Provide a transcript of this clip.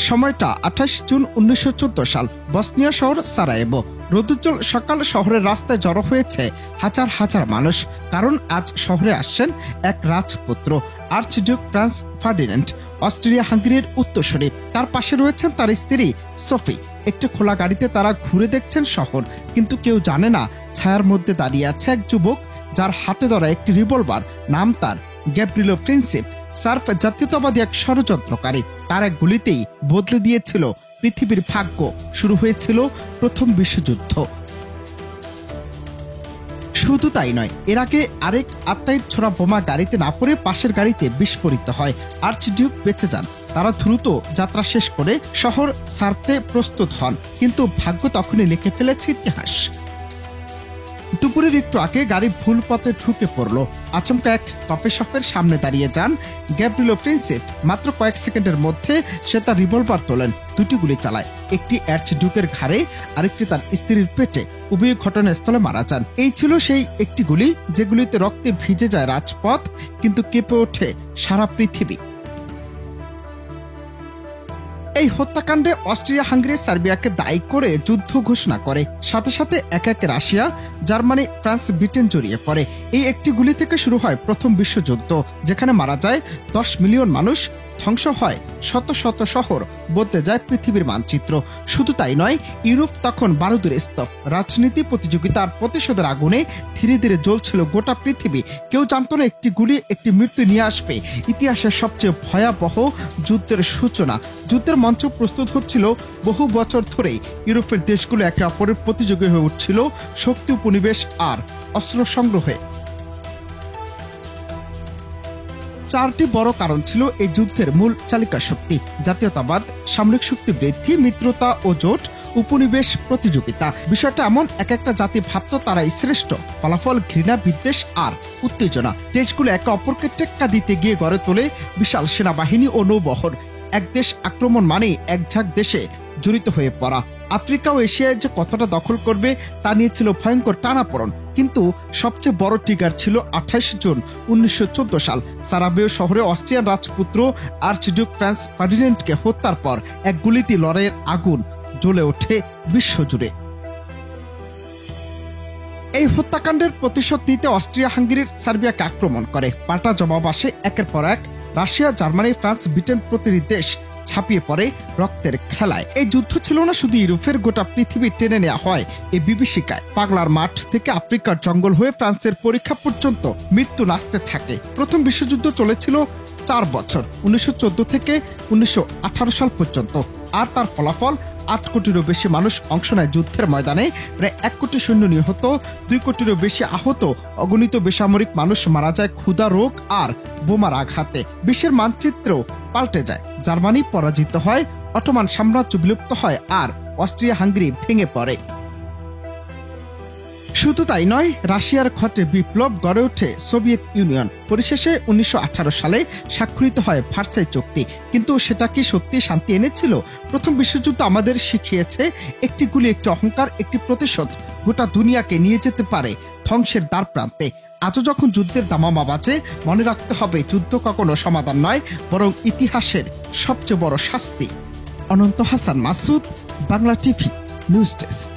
সময়টা 28 জুন 1914 সাল, বসনিয়া শহর সারায়েভো। রোদুজ্জ্বল সকাল, শহরের রাস্তায় জড়ো হয়েছে হাজার হাজার মানুষ, কারণ আজ শহরে আসছেন এক রাজপুত্র, আর্চডিউক ফ্রান্স ফার্ডিন্যান্ড, অস্ট্রিয়া হাঙ্গেরির উত্তরসূরি। তার পাশে রয়েছেন তার স্ত্রী সোফি। একটি খোলা গাড়িতে তারা ঘুরে দেখছেন শহর, কিন্তু কেউ জানে না ছায়ার মধ্যে দাঁড়িয়ে আছে এক যুবক, যার হাতে ধরা একটি রিভলভার। নাম তার গ্যাব্রিলো প্রিন্সিপ। সার্ফ জাতীয়তাবাদী এক ষড়যন্ত্রকারী। তার এক গুলিতেই বদলে দিয়েছিল পৃথিবীর ভাগ্য। শুরু হয়েছিল প্রথম বিশ্বযুদ্ধ। শুধু তাই নয়, এর আগে আরেক আত্মাইর ছোড়া বোমা গাড়িতে না পড়ে পাশের গাড়িতে বিস্ফোরিত হয়। আর্চডিউক বেঁচে যান। তারা দ্রুত যাত্রা শেষ করে শহর ছাড়তে প্রস্তুত হন, কিন্তু ভাগ্য তখনই লিখে ফেলেছে ইতিহাস। দুপুরের একটু আগে গাড়ি ভুল পথে ঢুকে পড়ল। আচমকা এক কফি শপের সামনে দাঁড়িয়ে যান গ্যাব্রিলো প্রিন্সিপ। মাত্র কয়েক সেকেন্ডের মধ্যে সে তার রিভলভার তোলেন, দুটি গুলি চালায়, একটি আর্চডিউকের ঘাড়ে, আরেকটি তার স্ত্রীর পেটে। উভয় ঘটনাস্থলে মারা যান। এই ছিল সেই একটি গুলি যেগুলিতে রক্তে ভিজে যায় রাজপথ, কিন্তু কেঁপে ওঠে সারা পৃথিবী। এই হত্যাকাণ্ডে অস্ট্রিয়া হাঙ্গেরি সার্বিয়াকে দায়ী করে যুদ্ধ ঘোষণা করে। সাথে সাথে এক এক রাশিয়া, জার্মানি, ফ্রান্স, ব্রিটেন জড়িয়ে পড়ে। এই একটি গুলি থেকে শুরু হয় প্রথম বিশ্বযুদ্ধ, যেখানে মারা যায় 10 মিলিয়ন মানুষ, ধ্বংস হয় শত শত শহর, বদলে যায় পৃথিবীর মানচিত্র। শুধু তাই নয়, ইউরোপ তখন বারুদের স্তূপ। রাজনীতি, প্রতিযোগিতার প্রতিশোধের আগুনে ধীরে ধীরে জ্বলছিল গোটা পৃথিবী। কেউ জানতো না একটি গুলি একটি মৃত্যু নিয়ে আসবে। ইতিহাসের সবচেয়ে ভয়াবহ যুদ্ধের সূচনা। যুদ্ধের মঞ্চ প্রস্তুত হচ্ছিল বহু বছর ধরেই। ইউরোপের দেশগুলো একে অপরের প্রতিযোগী হয়ে উঠছিল শক্তি উপনিবেশ আর অস্ত্র সংগ্রহে। 4টি বড় কারণ ছিল এই যুদ্ধের মূল চালিকা শক্তি: জাতীয়তাবাদ, সামরিক শক্তি বৃদ্ধি, মিত্রতা ও জোট, উপনিবেশ প্রতিযোগিতা। বিষয়টা এমন, এক একটা জাতি ভাবত তারাই শ্রেষ্ঠ। ফলাফল ঘৃণা, বিদ্বেষ আর উত্তেজনা। দেশগুলো একে অপরকে টেক্কা দিতে গিয়ে গড়ে তোলে বিশাল সেনাবাহিনী ও নৌবহর। এক দেশ আক্রমণ মানে এক ঝাঁক দেশে জড়িত হয়ে পড়া। আফ্রিকা ও এশিয়ায় যে কতটা দখল করবে তা নিয়ে ছিল ভয়ঙ্কর টানাপোড়েন। কিন্তু সবচেয়ে বড় ট্রিগার ছিল 28 জুন 1914 সাল। সারায়েভো শহরে অস্ট্রিয়ান রাজপুত্র আর্চডিউক ফ্রান্স ফার্ডিন্যান্ডকে হত্যার পর এক গুলিতে লড়াইয়ের আগুন জ্বলে ওঠে বিশ্বজুড়ে। এই হত্যাকাণ্ডের প্রতিশোধ নিতে অস্ট্রিয়া হাঙ্গেরির সার্বিয়াকে আক্রমণ করে। পাল্টা জবাব আসে একের পর এক। রাশিয়া, জার্মানি, ফ্রান্স, ব্রিটেন প্রতিটি দেশ ছাপিয়ে পড়ে রক্তের খেলায়। এই যুদ্ধ ছিল না শুধু ইউরোপের, গোটা পৃথিবী টেনে নেওয়া হয় এই বিভীষিকায়। পাগলার মাঠ থেকে আফ্রিকার জঙ্গল হয়ে ফ্রান্সের পরীক্ষা পর্যন্ত মৃত্যু নাচতে থাকে। প্রথম বিশ্বযুদ্ধ চলেছিল 4 বছর, 1914 থেকে 1918 সাল পর্যন্ত। আর তার ফলাফল 8 কোটিরও বেশি মানুষ অংশ নেয় যুদ্ধের ময়দানে। প্রায় 1 কোটি সৈন্য নিহত, 2 কোটিরও বেশি আহত, অগণিত বেসামরিক মানুষ মারা যায় ক্ষুধা, রোগ আর বোমার আঘাতে। বিশ্বের মানচিত্র পাল্টে যায়। জার্মানি পরাজিত হয়, অটোমান সাম্রাজ্য বিলুপ্ত হয়, আর অস্ট্রিয়া হাঙ্গেরি ভেঙে পড়ে। শুধু তাই নয়, রাশিয়ার ঘটে বিপ্লব, গড়ে ওঠে সোভিয়েত ইউনিয়ন। পরিশেষে 1918 সালে স্বাক্ষরিত হয় ভার্সাই চুক্তি। কিন্তু সেটা কি সত্যি শান্তি এনেছিল? প্রথম বিশ্বযুদ্ধ আমাদের শিখিয়েছে একটি গুলি, একটি অহংকার, একটি প্রতিশোধ গোটা দুনিয়াকে নিয়ে যেতে পারে ধ্বংসের দ্বার প্রান্তে। আজও যখন যুদ্ধের দামামা বাজে, মনে রাখতে হবে যুদ্ধ কখনো সমাধান নয়, বরং ইতিহাসের সবচেয়ে বড় শাস্তি। Ananta Hasan Masud, Bangla TV news desk.